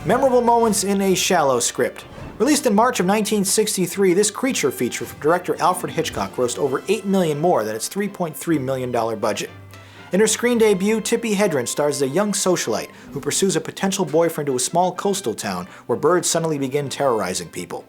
Memorable moments in a shallow script. Released in March of 1963, this creature feature from director Alfred Hitchcock grossed over $8 million more than its $3.3 million budget. In her screen debut, Tippi Hedren stars as a young socialite who pursues a potential boyfriend to a small coastal town where birds suddenly begin terrorizing people.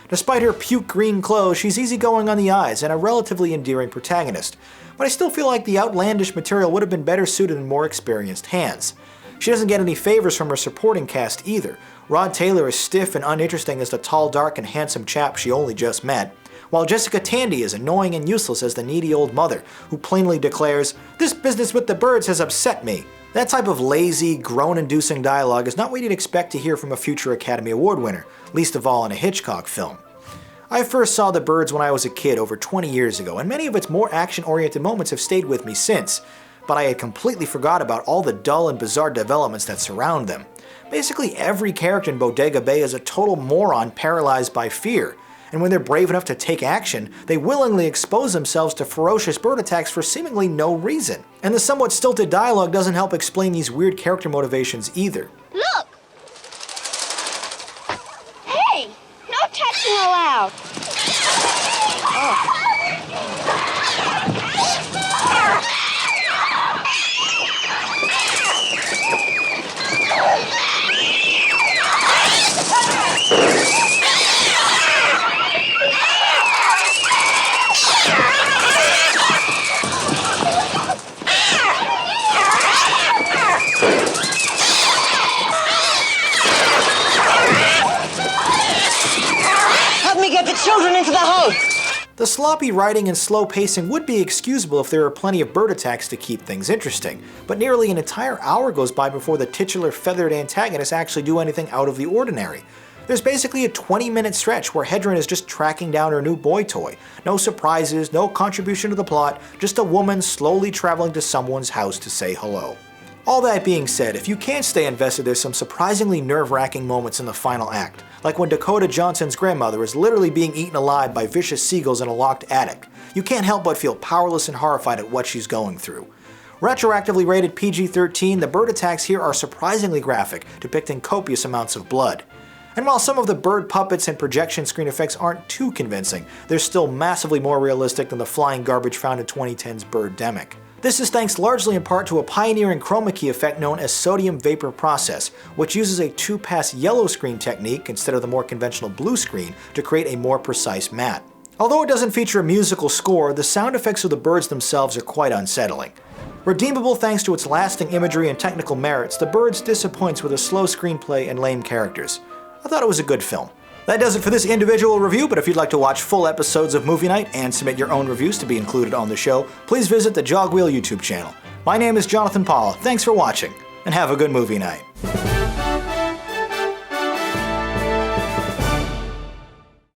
Despite her puke-green clothes, she's easygoing on the eyes and a relatively endearing protagonist, but I still feel like the outlandish material would have been better suited in more experienced hands. She doesn't get any favors from her supporting cast either. Rod Taylor is stiff and uninteresting as the tall, dark, and handsome chap she only just met, while Jessica Tandy is annoying and useless as the needy old mother, who plainly declares, "This business with the birds has upset me." That type of lazy, groan-inducing dialogue is not what you'd expect to hear from a future Academy Award winner, least of all in a Hitchcock film. I first saw The Birds when I was a kid over 20 years ago, and many of its more action-oriented moments have stayed with me since, but I had completely forgot about all the dull and bizarre developments that surround them. Basically every character in Bodega Bay is a total moron paralyzed by fear, and when they're brave enough to take action, they willingly expose themselves to ferocious bird attacks for seemingly no reason. And the somewhat stilted dialogue doesn't help explain these weird character motivations either. Look! Hey! No touching allowed! Oh. Get the children into the house! The sloppy writing and slow pacing would be excusable if there were plenty of bird attacks to keep things interesting, but nearly an entire hour goes by before the titular feathered antagonists actually do anything out of the ordinary. There's basically a 20-minute stretch where Hedren is just tracking down her new boy toy. No surprises, no contribution to the plot, just a woman slowly traveling to someone's house to say hello. All that being said, if you can't stay invested, there's some surprisingly nerve-wracking moments in the final act, like when Dakota Johnson's grandmother is literally being eaten alive by vicious seagulls in a locked attic. You can't help but feel powerless and horrified at what she's going through. Retroactively rated PG-13, the bird attacks here are surprisingly graphic, depicting copious amounts of blood. And while some of the bird puppets and projection screen effects aren't too convincing, they're still massively more realistic than the flying garbage found in 2010's Birdemic. This is thanks largely in part to a pioneering chroma key effect known as sodium vapor process, which uses a 2-pass yellow screen technique instead of the more conventional blue screen to create a more precise matte. Although it doesn't feature a musical score, the sound effects of the birds themselves are quite unsettling. Redeemable thanks to its lasting imagery and technical merits, The Birds disappoints with a slow screenplay and lame characters. I thought it was a good film. That does it for this individual review, but if you'd like to watch full episodes of Movie Night and submit your own reviews to be included on the show, please visit the Jogwheel YouTube channel. My name is Jonathan Paula, thanks for watching, and have a good movie night.